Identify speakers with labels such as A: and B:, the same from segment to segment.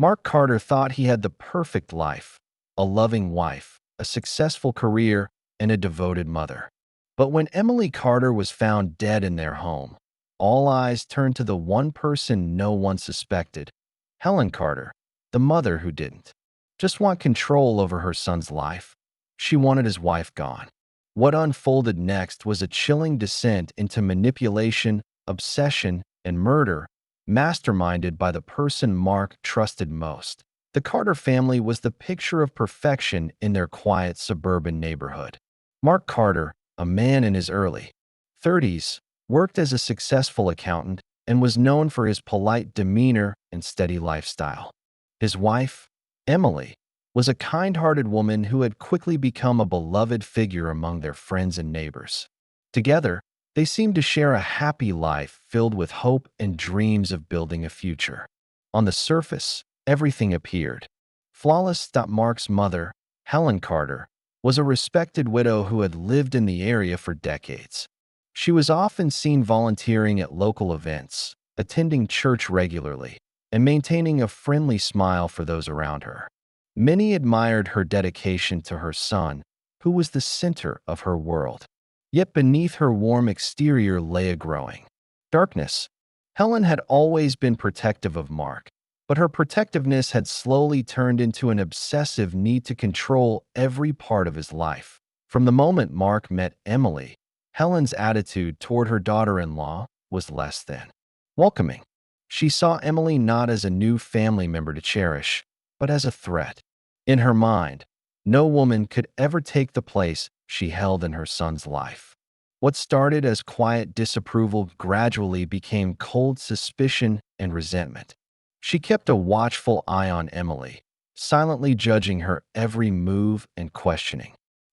A: Mark Carter thought he had the perfect life, a loving wife, a successful career, and a devoted mother. But when Emily Carter was found dead in their home, all eyes turned to the one person no one suspected, Helen Carter, the mother who didn't just want control over her son's life. She wanted his wife gone. What unfolded next was a chilling descent into manipulation, obsession, and murder, masterminded by the person Mark trusted most. The Carter family was the picture of perfection in their quiet suburban neighborhood. Mark Carter, a man in his early 30s, worked as a successful accountant and was known for his polite demeanor and steady lifestyle. His wife, Emily, was a kind-hearted woman who had quickly become a beloved figure among their friends and neighbors. Together, they seemed to share a happy life filled with hope and dreams of building a future. On the surface, everything appeared flawless. Mark's mother, Helen Carter, was a respected widow who had lived in the area for decades. She was often seen volunteering at local events, attending church regularly, and maintaining a friendly smile for those around her. Many admired her dedication to her son, who was the center of her world. Yet beneath her warm exterior lay a growing darkness. Helen had always been protective of Mark, but her protectiveness had slowly turned into an obsessive need to control every part of his life. From the moment Mark met Emily, Helen's attitude toward her daughter-in-law was less than welcoming. She saw Emily not as a new family member to cherish, but as a threat. In her mind, no woman could ever take the place she held in her son's life. What started as quiet disapproval gradually became cold suspicion and resentment. She kept a watchful eye on Emily, silently judging her every move and questioning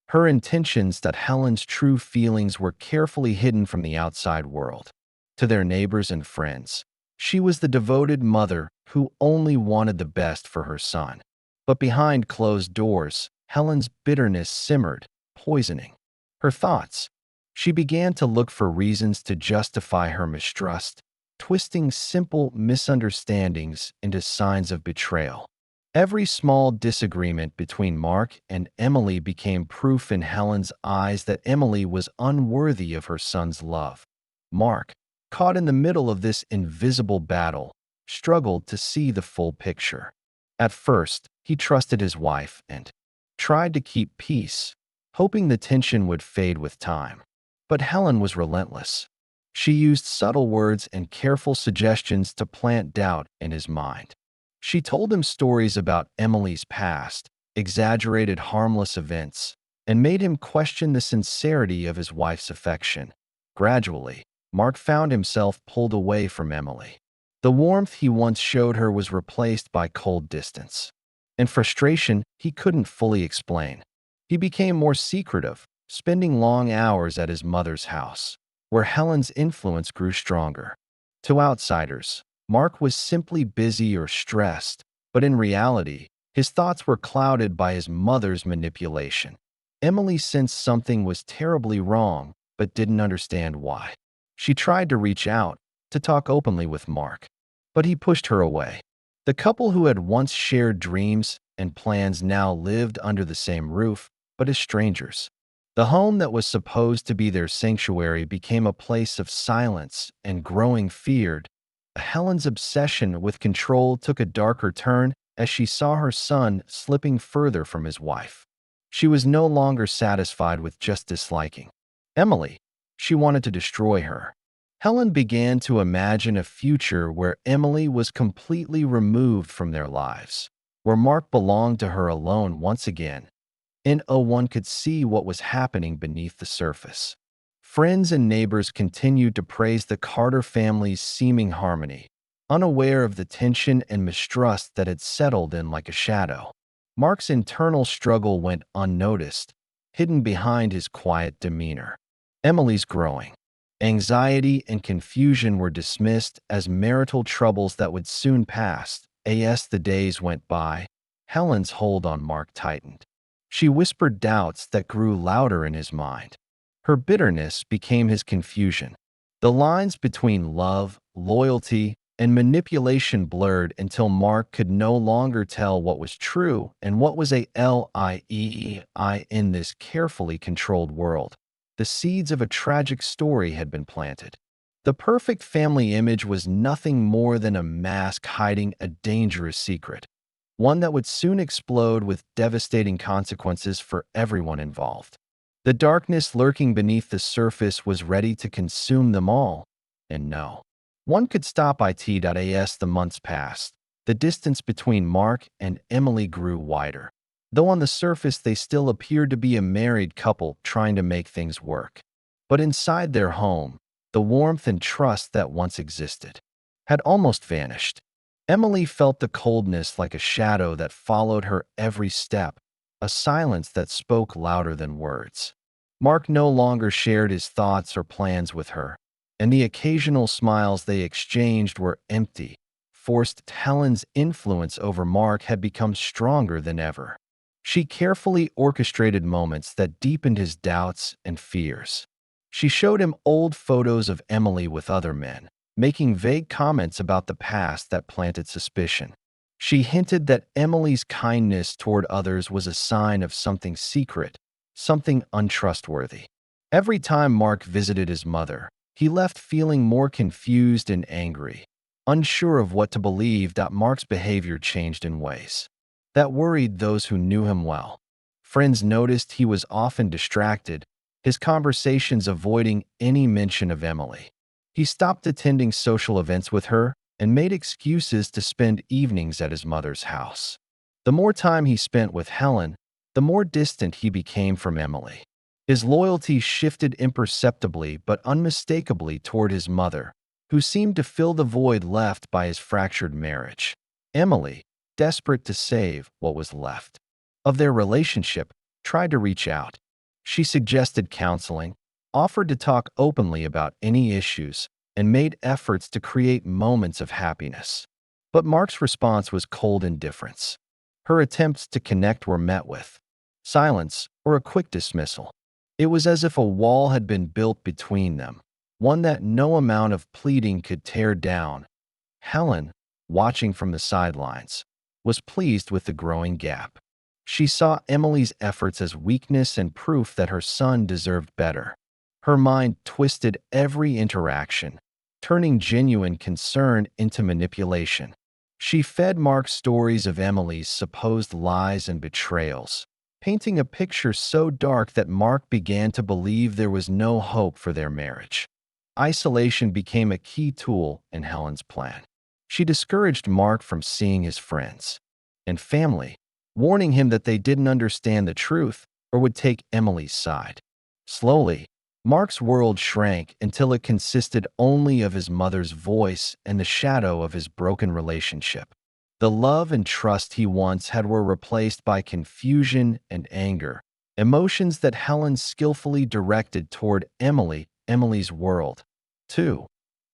A: her intentions. That Helen's true feelings were carefully hidden from the outside world. To their neighbors and friends, she was the devoted mother who only wanted the best for her son. But behind closed doors, Helen's bitterness simmered, poisoning her thoughts. She began to look for reasons to justify her mistrust, twisting simple misunderstandings into signs of betrayal. Every small disagreement between Mark and Emily became proof in Helen's eyes that Emily was unworthy of her son's love. Mark, caught in the middle of this invisible battle, struggled to see the full picture. At first, he trusted his wife and tried to keep peace, hoping the tension would fade with time. But Helen was relentless. She used subtle words and careful suggestions to plant doubt in his mind. She told him stories about Emily's past, exaggerated harmless events, and made him question the sincerity of his wife's affection. Gradually, Mark found himself pulled away from Emily. The warmth he once showed her was replaced by cold distance. In frustration he couldn't fully explain, he became more secretive, spending long hours at his mother's house, where Helen's influence grew stronger. To outsiders, Mark was simply busy or stressed, but in reality, his thoughts were clouded by his mother's manipulation. Emily sensed something was terribly wrong, but didn't understand why. She tried to reach out, to talk openly with Mark, but he pushed her away. The couple who had once shared dreams and plans now lived under the same roof, but as strangers. The home that was supposed to be their sanctuary became a place of silence and growing fear. Helen's obsession with control took a darker turn as she saw her son slipping further from his wife. She was no longer satisfied with just disliking Emily. She wanted to destroy her. Helen began to imagine a future where Emily was completely removed from their lives, where Mark belonged to her alone once again. And one could see what was happening beneath the surface. Friends and neighbors continued to praise the Carter family's seeming harmony, unaware of the tension and mistrust that had settled in like a shadow. Mark's internal struggle went unnoticed, hidden behind his quiet demeanor. Emily's growing anxiety and confusion were dismissed as marital troubles that would soon pass. As the days went by, Helen's hold on Mark tightened. She whispered doubts that grew louder in his mind. Her bitterness became his confusion. The lines between love, loyalty, and manipulation blurred until Mark could no longer tell what was true and what was a lie in this carefully controlled world. The seeds of a tragic story had been planted. The perfect family image was nothing more than a mask hiding a dangerous secret, one that would soon explode with devastating consequences for everyone involved. The darkness lurking beneath the surface was ready to consume them all, and no one could stop it. The months passed. The distance between Mark and Emily grew wider, though on the surface they still appeared to be a married couple trying to make things work. But inside their home, the warmth and trust that once existed had almost vanished. Emily felt the coldness like a shadow that followed her every step, a silence that spoke louder than words. Mark no longer shared his thoughts or plans with her, and the occasional smiles they exchanged were empty, forced. Helen's influence over Mark had become stronger than ever. She carefully orchestrated moments that deepened his doubts and fears. She showed him old photos of Emily with other men, making vague comments about the past that planted suspicion. She hinted that Emily's kindness toward others was a sign of something secret, something untrustworthy. Every time Mark visited his mother, he left feeling more confused and angry, unsure of what to believe. Mark's behavior changed in ways that worried those who knew him well. Friends noticed he was often distracted, his conversations avoiding any mention of Emily. He stopped attending social events with her and made excuses to spend evenings at his mother's house. The more time he spent with Helen, the more distant he became from Emily. His loyalty shifted imperceptibly but unmistakably toward his mother, who seemed to fill the void left by his fractured marriage. Emily, desperate to save what was left of their relationship, tried to reach out. She suggested counseling, offered to talk openly about any issues, and made efforts to create moments of happiness. But Mark's response was cold indifference. Her attempts to connect were met with silence or a quick dismissal. It was as if a wall had been built between them, one that no amount of pleading could tear down. Helen, watching from the sidelines, was pleased with the growing gap. She saw Emily's efforts as weakness and proof that her son deserved better. Her mind twisted every interaction, turning genuine concern into manipulation. She fed Mark stories of Emily's supposed lies and betrayals, painting a picture so dark that Mark began to believe there was no hope for their marriage. Isolation became a key tool in Helen's plan. She discouraged Mark from seeing his friends and family, warning him that they didn't understand the truth or would take Emily's side. Slowly, Mark's world shrank until it consisted only of his mother's voice and the shadow of his broken relationship. The love and trust he once had were replaced by confusion and anger, emotions that Helen skillfully directed toward Emily. Emily's world, too,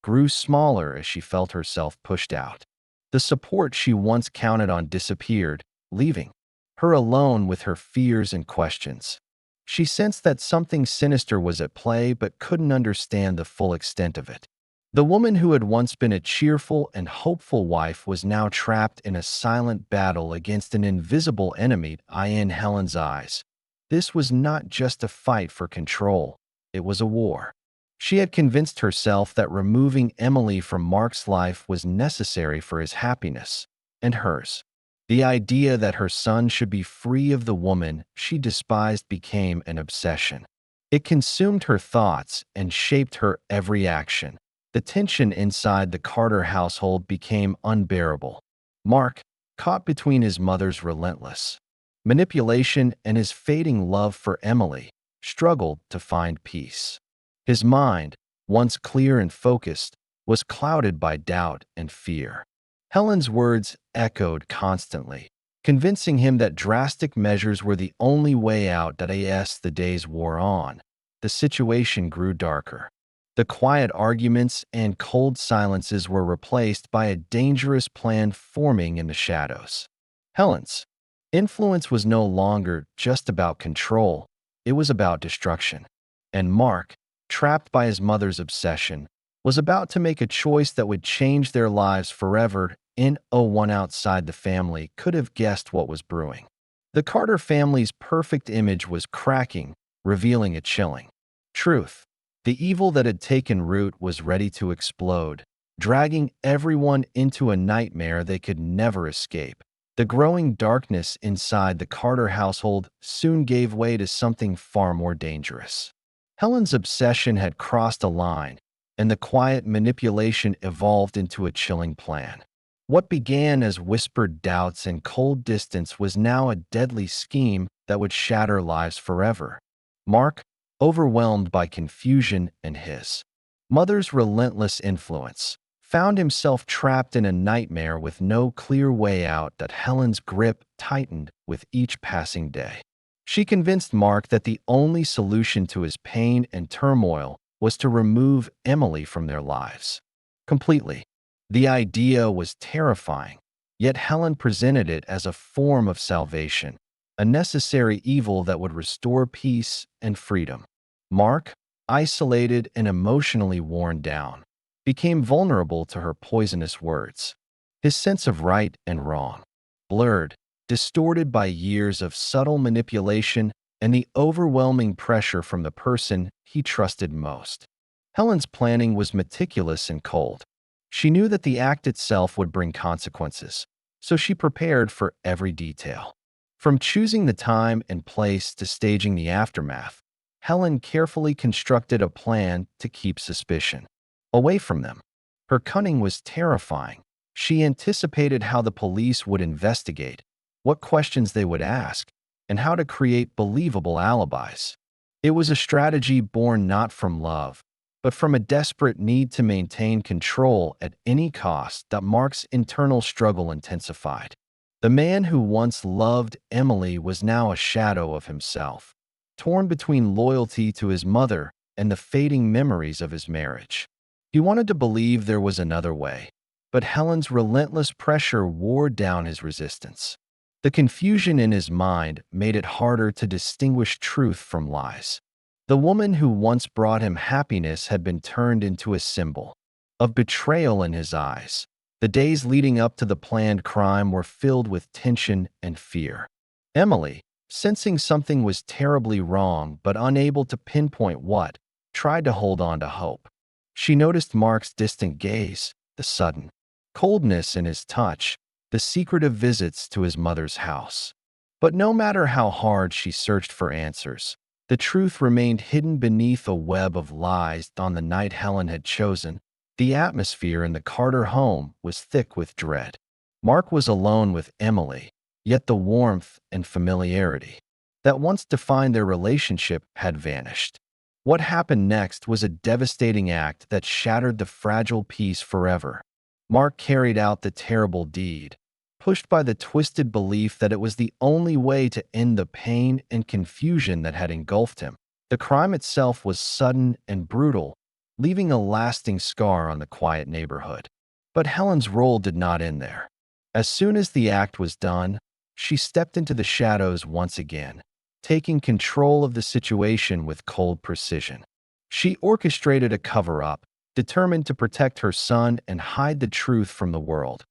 A: grew smaller as she felt herself pushed out. The support she once counted on disappeared, leaving her alone with her fears and questions. She sensed that something sinister was at play but couldn't understand the full extent of it. The woman who had once been a cheerful and hopeful wife was now trapped in a silent battle against an invisible enemy. In Helen's eyes, this was not just a fight for control, it was a war. She had convinced herself that removing Emily from Mark's life was necessary for his happiness and hers. The idea that her son should be free of the woman she despised became an obsession. It consumed her thoughts and shaped her every action. The tension inside the Carter household became unbearable. Mark, caught between his mother's relentless manipulation and his fading love for Emily, struggled to find peace. His mind, once clear and focused, was clouded by doubt and fear. Helen's words echoed constantly, convincing him that drastic measures were the only way out. As the days wore on, the situation grew darker. The quiet arguments and cold silences were replaced by a dangerous plan forming in the shadows. Helen's influence was no longer just about control, it was about destruction. And Mark, trapped by his mother's obsession, was about to make a choice that would change their lives forever. No one outside the family could have guessed what was brewing. The Carter family's perfect image was cracking, revealing a chilling truth. The evil that had taken root was ready to explode, dragging everyone into a nightmare they could never escape. The growing darkness inside the Carter household soon gave way to something far more dangerous. Helen's obsession had crossed a line, and the quiet manipulation evolved into a chilling plan. What began as whispered doubts and cold distance was now a deadly scheme that would shatter lives forever. Mark, overwhelmed by confusion and his mother's relentless influence, found himself trapped in a nightmare with no clear way out. That Helen's grip tightened with each passing day. She convinced Mark that the only solution to his pain and turmoil was to remove Emily from their lives completely. The idea was terrifying, yet Helen presented it as a form of salvation, a necessary evil that would restore peace and freedom. Mark, isolated and emotionally worn down, became vulnerable to her poisonous words. His sense of right and wrong, blurred, distorted by years of subtle manipulation and the overwhelming pressure from the person he trusted most. Helen's planning was meticulous and cold. She knew that the act itself would bring consequences, so she prepared for every detail. From choosing the time and place to staging the aftermath, Helen carefully constructed a plan to keep suspicion away from them. Her cunning was terrifying. She anticipated how the police would investigate, what questions they would ask, and how to create believable alibis. It was a strategy born not from love, but from a desperate need to maintain control at any cost. That Mark's internal struggle intensified. The man who once loved Emily was now a shadow of himself, torn between loyalty to his mother and the fading memories of his marriage. He wanted to believe there was another way, but Helen's relentless pressure wore down his resistance. The confusion in his mind made it harder to distinguish truth from lies. The woman who once brought him happiness had been turned into a symbol of betrayal in his eyes. The days leading up to the planned crime were filled with tension and fear. Emily, sensing something was terribly wrong but unable to pinpoint what, tried to hold on to hope. She noticed Mark's distant gaze, the sudden coldness in his touch, the secretive visits to his mother's house. But no matter how hard she searched for answers, the truth remained hidden beneath a web of lies. On the night Helen had chosen, the atmosphere in the Carter home was thick with dread. Mark was alone with Emily, yet the warmth and familiarity that once defined their relationship had vanished. What happened next was a devastating act that shattered the fragile peace forever. Mark carried out the terrible deed, pushed by the twisted belief that it was the only way to end the pain and confusion that had engulfed him. The crime itself was sudden and brutal, leaving a lasting scar on the quiet neighborhood. But Helen's role did not end there. As soon as the act was done, she stepped into the shadows once again, taking control of the situation with cold precision. She orchestrated a cover-up, determined to protect her son and hide the truth from the world.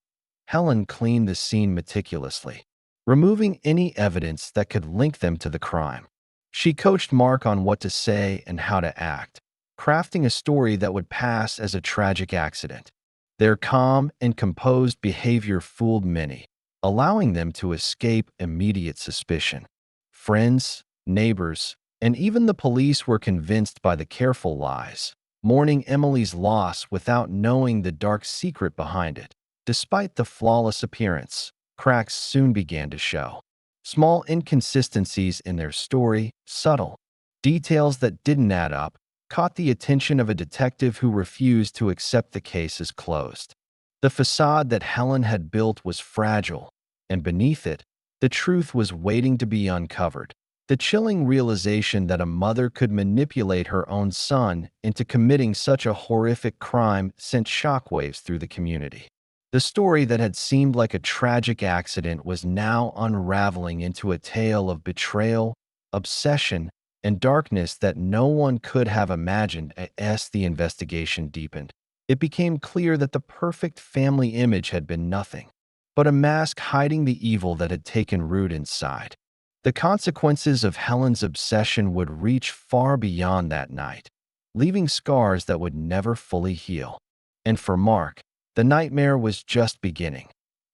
A: Helen cleaned the scene meticulously, removing any evidence that could link them to the crime. She coached Mark on what to say and how to act, crafting a story that would pass as a tragic accident. Their calm and composed behavior fooled many, allowing them to escape immediate suspicion. Friends, neighbors, and even the police were convinced by the careful lies, mourning Emily's loss without knowing the dark secret behind it. Despite the flawless appearance, cracks soon began to show. Small inconsistencies in their story, subtle details that didn't add up, caught the attention of a detective who refused to accept the case as closed. The facade that Helen had built was fragile, and beneath it, the truth was waiting to be uncovered. The chilling realization that a mother could manipulate her own son into committing such a horrific crime sent shockwaves through the community. The story that had seemed like a tragic accident was now unraveling into a tale of betrayal, obsession, and darkness that no one could have imagined as the investigation deepened. it became clear that the perfect family image had been nothing but a mask hiding the evil that had taken root inside. The consequences of Helen's obsession would reach far beyond that night, leaving scars that would never fully heal. And for Mark, the nightmare was just beginning.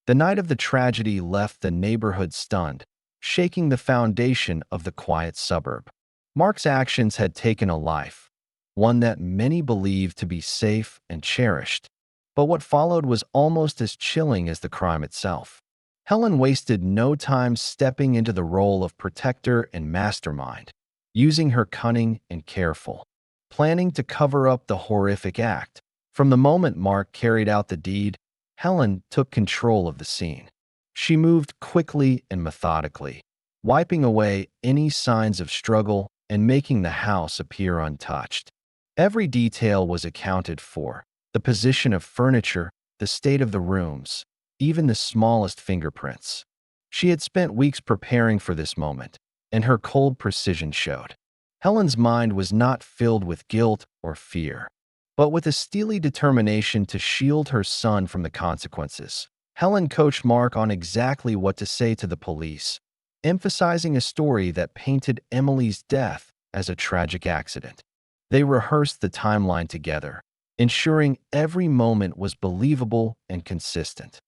A: The night of the tragedy left the neighborhood stunned, shaking the foundation of the quiet suburb. Mark's actions had taken a life, one that many believed to be safe and cherished. But what followed was almost as chilling as the crime itself. Helen wasted no time stepping into the role of protector and mastermind, using her cunning and careful, planning to cover up the horrific act. From the moment Mark carried out the deed, Helen took control of the scene. She moved quickly and methodically, wiping away any signs of struggle and making the house appear untouched. Every detail was accounted for: the position of furniture, the state of the rooms, even the smallest fingerprints. She had spent weeks preparing for this moment, and her cold precision showed. Helen's mind was not filled with guilt or fear, but with a steely determination to shield her son from the consequences. Helen coached Mark on exactly what to say to the police, emphasizing a story that painted Emily's death as a tragic accident. They rehearsed the timeline together, ensuring every moment was believable and consistent.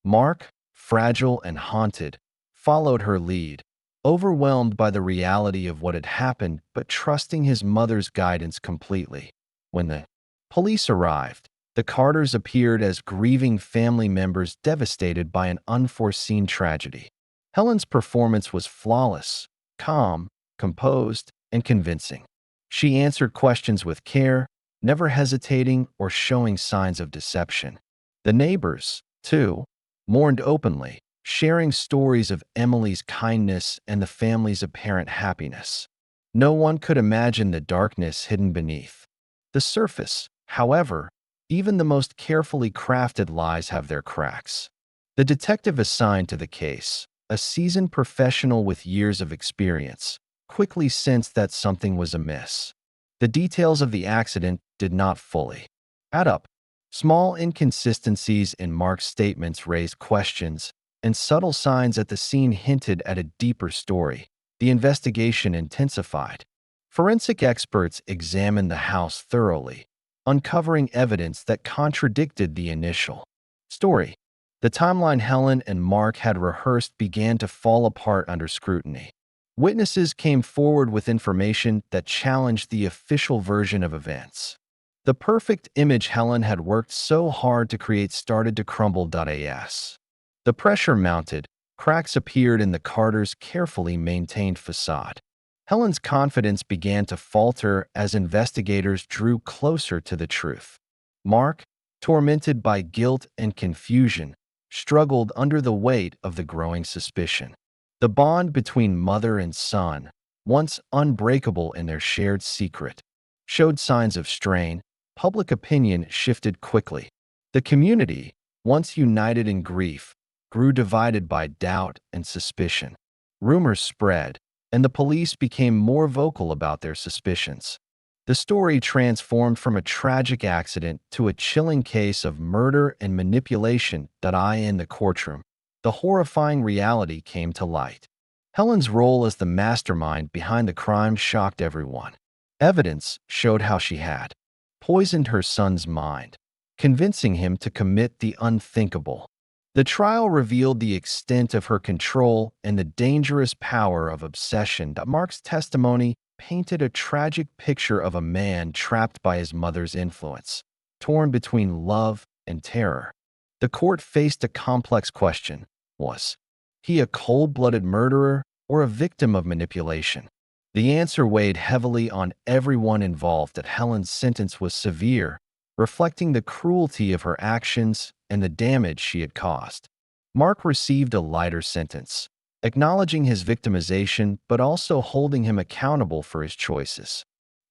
A: Mark, fragile and haunted, followed her lead, overwhelmed by the reality of what had happened but trusting his mother's guidance completely. When the police arrived, the Carters appeared as grieving family members devastated by an unforeseen tragedy. Helen's performance was flawless, calm, composed, and convincing. She answered questions with care, never hesitating or showing signs of deception. The neighbors, too, mourned openly, sharing stories of Emily's kindness and the family's apparent happiness. No one could imagine the darkness hidden beneath the surface. However, even the most carefully crafted lies have their cracks. The detective assigned to the case, a seasoned professional with years of experience, quickly sensed that something was amiss. The details of the accident did not fully add up. Small inconsistencies in Mark's statements raised questions, and subtle signs at the scene hinted at a deeper story. The investigation intensified. Forensic experts examined the house thoroughly, uncovering evidence that contradicted the initial story. The timeline Helen and Mark had rehearsed began to fall apart under scrutiny. Witnesses came forward with information that challenged the official version of events. The perfect image Helen had worked so hard to create started to crumble. As the pressure mounted, cracks appeared in the Carters' carefully maintained facade. Helen's confidence began to falter as investigators drew closer to the truth. Mark, tormented by guilt and confusion, struggled under the weight of the growing suspicion. The bond between mother and son, once unbreakable in their shared secret, showed signs of strain. Public opinion shifted quickly. The community, once united in grief, grew divided by doubt and suspicion. Rumors spread, and the police became more vocal about their suspicions. The story transformed from a tragic accident to a chilling case of murder and manipulation. In the courtroom, the horrifying reality came to light. Helen's role as the mastermind behind the crime shocked everyone. Evidence showed how she had poisoned her son's mind, convincing him to commit the unthinkable. The trial revealed the extent of her control and the dangerous power of obsession. Mark's testimony painted a tragic picture of a man trapped by his mother's influence, torn between love and terror. The court faced a complex question: was he a cold-blooded murderer or a victim of manipulation? The answer weighed heavily on everyone involved. That Helen's sentence was severe, reflecting the cruelty of her actions and the damage she had caused. Mark received a lighter sentence, acknowledging his victimization but also holding him accountable for his choices.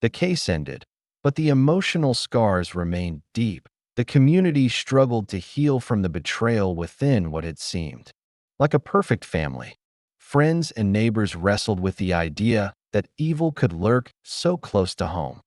A: The case ended, but the emotional scars remained deep. The community struggled to heal from the betrayal within what had seemed like a perfect family. Friends and neighbors wrestled with the idea that evil could lurk so close to home.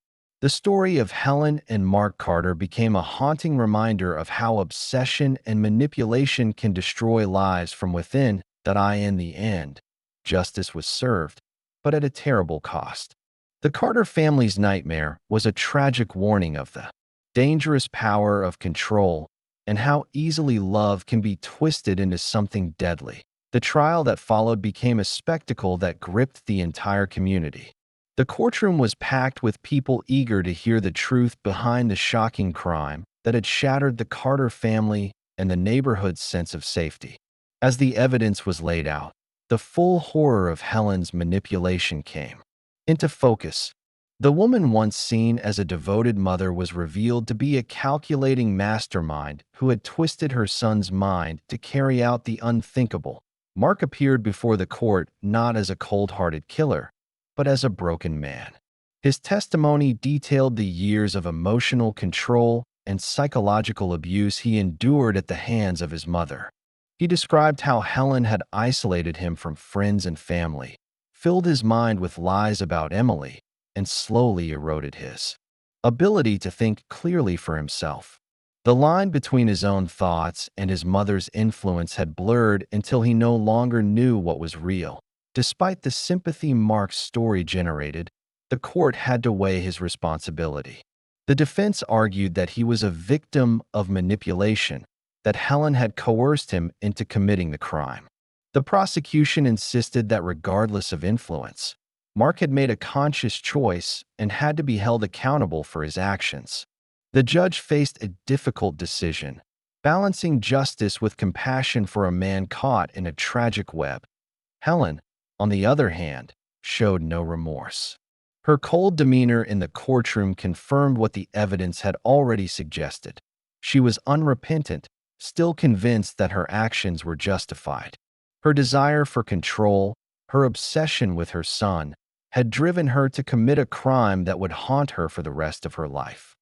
A: The story of Helen and Mark Carter became a haunting reminder of how obsession and manipulation can destroy lives from within. In the end, justice was served, but at a terrible cost. The Carter family's nightmare was a tragic warning of the dangerous power of control and how easily love can be twisted into something deadly. The trial that followed became a spectacle that gripped the entire community. The courtroom was packed with people eager to hear the truth behind the shocking crime that had shattered the Carter family and the neighborhood's sense of safety. As the evidence was laid out, the full horror of Helen's manipulation came into focus. The woman once seen as a devoted mother was revealed to be a calculating mastermind who had twisted her son's mind to carry out the unthinkable. Mark appeared before the court not as a cold-hearted killer, but as a broken man. His testimony detailed the years of emotional control and psychological abuse he endured at the hands of his mother. He described how Helen had isolated him from friends and family, filled his mind with lies about Emily, and slowly eroded his ability to think clearly for himself. The line between his own thoughts and his mother's influence had blurred until he no longer knew what was real. Despite the sympathy Mark's story generated, the court had to weigh his responsibility. The defense argued that he was a victim of manipulation, that Helen had coerced him into committing the crime. The prosecution insisted that regardless of influence, Mark had made a conscious choice and had to be held accountable for his actions. The judge faced a difficult decision, balancing justice with compassion for a man caught in a tragic web. Helen, on the other hand, showed no remorse. Her cold demeanor in the courtroom confirmed what the evidence had already suggested. She was unrepentant, still convinced that her actions were justified. Her desire for control, her obsession with her son, had driven her to commit a crime that would haunt her for the rest of her life.